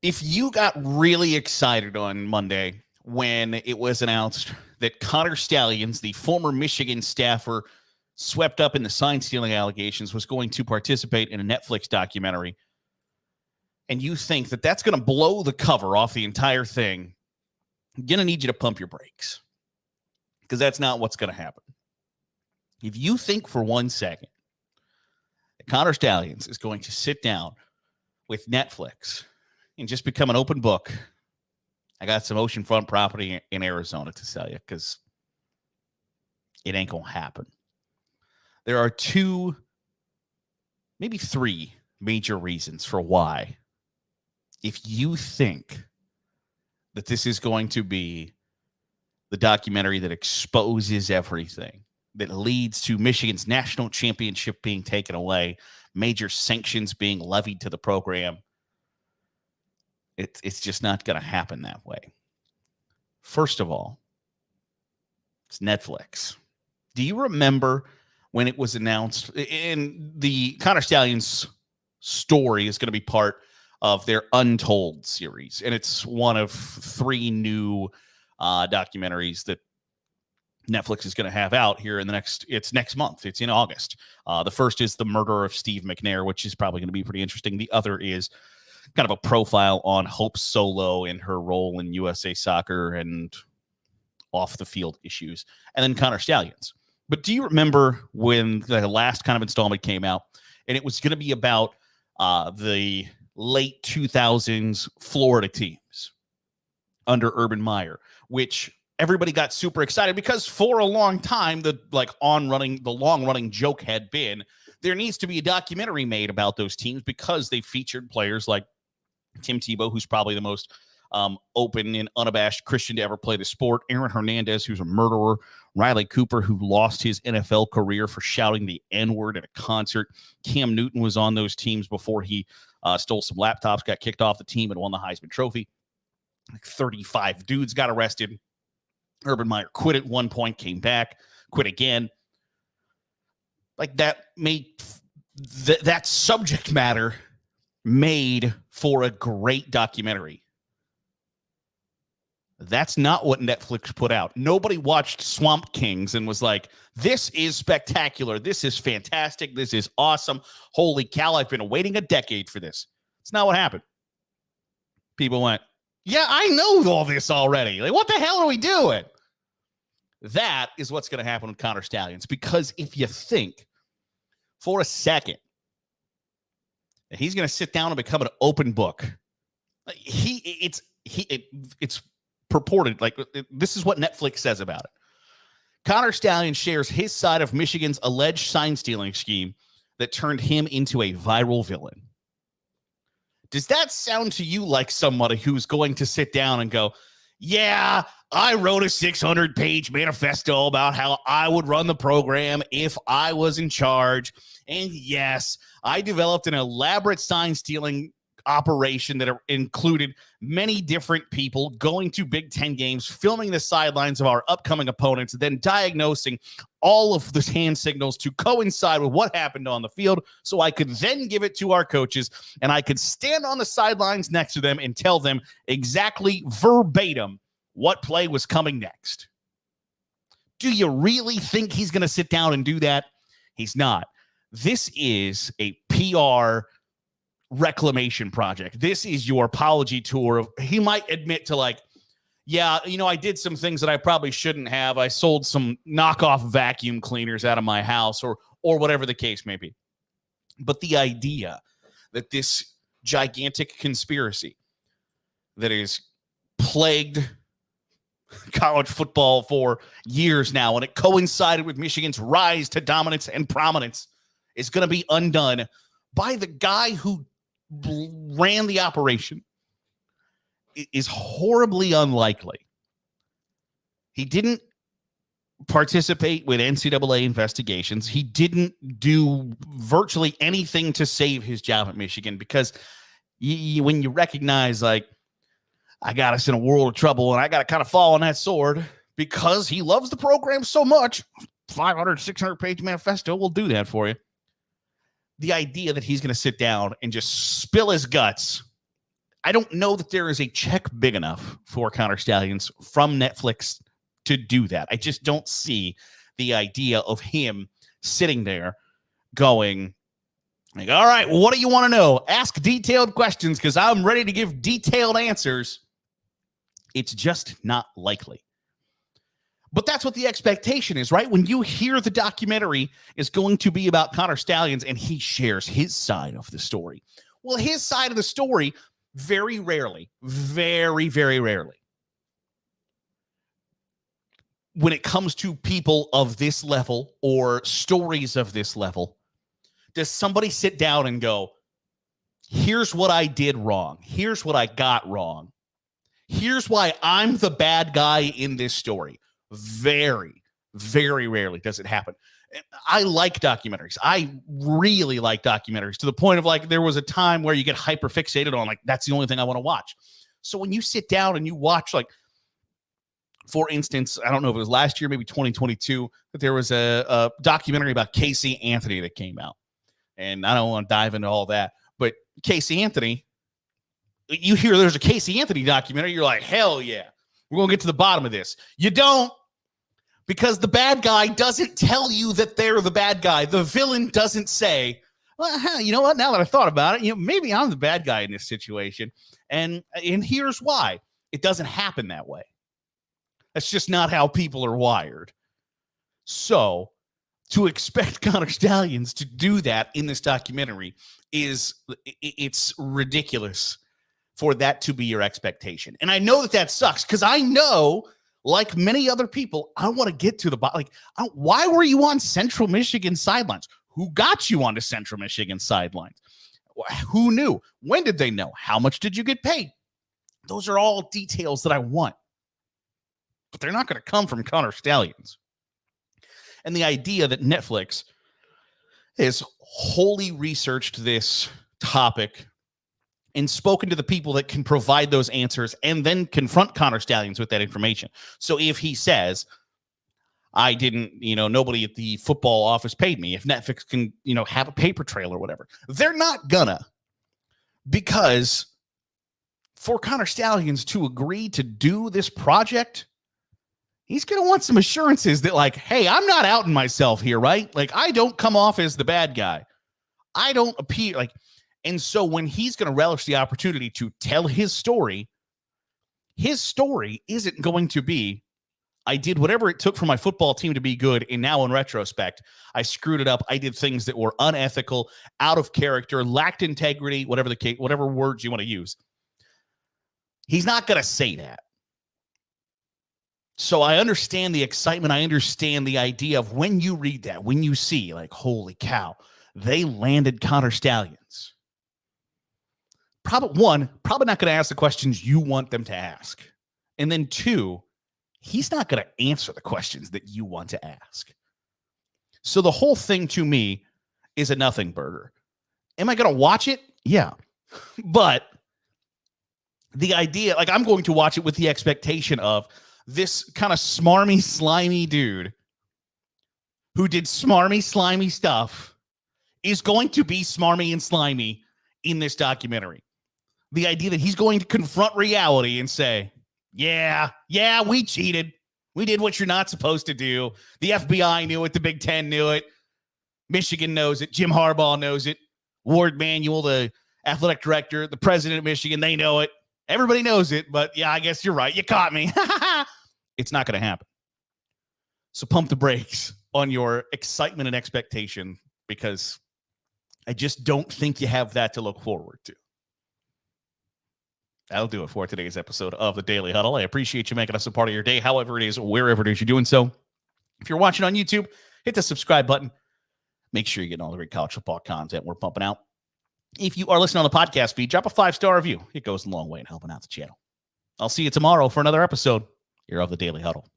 If you got really excited on Monday when it was announced that Connor Stalions, the former Michigan staffer, swept up in the sign stealing allegations, was going to participate in a Netflix documentary, and you think that that's going to blow the cover off the entire thing, I'm going to need you to pump your brakes, because that's not what's going to happen. If you think for 1 second that Connor Stalions is going to sit down with Netflix and just become an open book, I got some oceanfront property in Arizona to sell you, because it ain't going to happen. There are 2, maybe 3 major reasons for why. If you think that this is going to be the documentary that exposes everything, that leads to Michigan's national championship being taken away, major sanctions being levied to the program, it's just not going to happen that way. First of all, it's Netflix. Do you remember when it was announced? And the Connor Stalions story is going to be part of their Untold series, and it's one of 3 new documentaries that Netflix is going to have out here in it's next month. It's in August. The first is The Murder of Steve McNair, which is probably going to be pretty interesting. The other is kind of a profile on Hope Solo and her role in USA Soccer and off the field issues. And then Connor Stalions. But do you remember when the last kind of installment came out, and it was going to be about the late 2000s Florida teams under Urban Meyer, which everybody got super excited because for a long time, the long running joke had been there needs to be a documentary made about those teams because they featured players like Tim Tebow, who's probably the most open and unabashed Christian to ever play the sport, Aaron Hernandez, who's a murderer, Riley Cooper, who lost his NFL career for shouting the N-word at a concert. Cam Newton was on those teams before he stole some laptops, got kicked off the team, and won the Heisman Trophy. 35 dudes got arrested. Urban Meyer quit at one point, came back, quit again. Like that made that subject matter made for a great documentary. That's not what Netflix put out. Nobody watched Swamp Kings and was like, this is spectacular. This is fantastic. This is awesome. Holy cow, I've been waiting a decade for this. It's not what happened. People went, yeah, I know all this already. Like, what the hell are we doing? That is what's going to happen with Connor Stalions. Because if you think for a second that he's going to sit down and become an open book, it's purported, like this is what Netflix says about it. Connor Stalions shares his side of Michigan's alleged sign stealing scheme that turned him into a viral villain. Does that sound to you like somebody who's going to sit down and go, yeah, I wrote a 600-page manifesto about how I would run the program if I was in charge. And yes, I developed an elaborate sign stealing operation that included many different people going to Big Ten games, filming the sidelines of our upcoming opponents, then diagnosing all of the hand signals to coincide with what happened on the field so I could then give it to our coaches and I could stand on the sidelines next to them and tell them exactly verbatim what play was coming next. Do you really think he's going to sit down and do that? He's not. This is a PR reclamation project. This is your apology tour. He might admit to like, yeah, I did some things that I probably shouldn't have. I sold some knockoff vacuum cleaners out of my house or whatever the case may be. But the idea that this gigantic conspiracy that is plagued college football for years now, and it coincided with Michigan's rise to dominance and prominence, is going to be undone by the guy who ran the operation is horribly unlikely. He didn't participate with NCAA investigations. He didn't do virtually anything to save his job at Michigan because when you recognize, like, I got us in a world of trouble and I got to kind of fall on that sword because he loves the program so much, 500, 600-page manifesto will do that for you. The idea that he's going to sit down and just spill his guts, I don't know that there is a check big enough for Connor Stalions from Netflix to do that. I just don't see the idea of him sitting there going, like, all right, what do you want to know? Ask detailed questions because I'm ready to give detailed answers. It's just not likely. But that's what the expectation is, right? When you hear the documentary is going to be about Connor Stalions and he shares his side of the story. Well, his side of the story, very rarely, very, very rarely, when it comes to people of this level or stories of this level, does somebody sit down and go, here's what I did wrong. Here's what I got wrong. Here's why I'm the bad guy in this story. Very, very rarely does it happen. I like documentaries. I really like documentaries to the point of like there was a time where you get hyper fixated on like that's the only thing I want to watch. So when you sit down and you watch, like, for instance, I don't know if it was last year, maybe 2022, that there was a documentary about Casey Anthony that came out. And I don't want to dive into all that, but Casey Anthony, you hear there's a Casey Anthony documentary, you're like, hell yeah, we're going to get to the bottom of this. You don't, because the bad guy doesn't tell you that they're the bad guy. The villain doesn't say, well, you know what, now that I thought about it, maybe I'm the bad guy in this situation. And here's why. It doesn't happen that way. That's just not how people are wired. So to expect Connor Stalions to do that in this documentary it's ridiculous for that to be your expectation. And I know that sucks because I know, like many other people, I want to get to the bottom. Like, why were you on Central Michigan sidelines? Who got you onto Central Michigan sidelines? Who knew? When did they know? How much did you get paid? Those are all details that I want. But they're not going to come from Connor Stalions. And the idea that Netflix has wholly researched this topic and spoken to the people that can provide those answers and then confront Connor Stalions with that information. So if he says, I didn't, nobody at the football office paid me, if Netflix can, have a paper trail or whatever, they're not gonna, because for Connor Stalions to agree to do this project, he's going to want some assurances that, like, hey, I'm not outing myself here, right? Like, I don't come off as the bad guy. I don't appear like, and so when he's going to relish the opportunity to tell his story isn't going to be, I did whatever it took for my football team to be good, and now in retrospect, I screwed it up. I did things that were unethical, out of character, lacked integrity, whatever the case, whatever words you want to use. He's not going to say that. So I understand the excitement. I understand the idea of when you read that, when you see, like, holy cow, they landed Connor Stalions. Probably not going to ask the questions you want them to ask. And then two, he's not going to answer the questions that you want to ask. So the whole thing to me is a nothing burger. Am I going to watch it? Yeah. But the idea, like, I'm going to watch it with the expectation of this kind of smarmy, slimy dude who did smarmy, slimy stuff is going to be smarmy and slimy in this documentary. The idea that he's going to confront reality and say, yeah, we cheated. We did what you're not supposed to do. The FBI knew it. The Big Ten knew it. Michigan knows it. Jim Harbaugh knows it. Ward Manuel, the athletic director, the president of Michigan, they know it. Everybody knows it, but yeah, I guess you're right. You caught me. It's not going to happen. So pump the brakes on your excitement and expectation, because I just don't think you have that to look forward to. That'll do it for today's episode of the Daily Huddle. I appreciate you making us a part of your day, however it is, wherever it is you're doing so. If you're watching on YouTube, hit the subscribe button. Make sure you're getting all the great college football content we're pumping out. If you are listening on the podcast feed, drop a 5-star review. It goes a long way in helping out the channel. I'll see you tomorrow for another episode here of the Daily Huddle.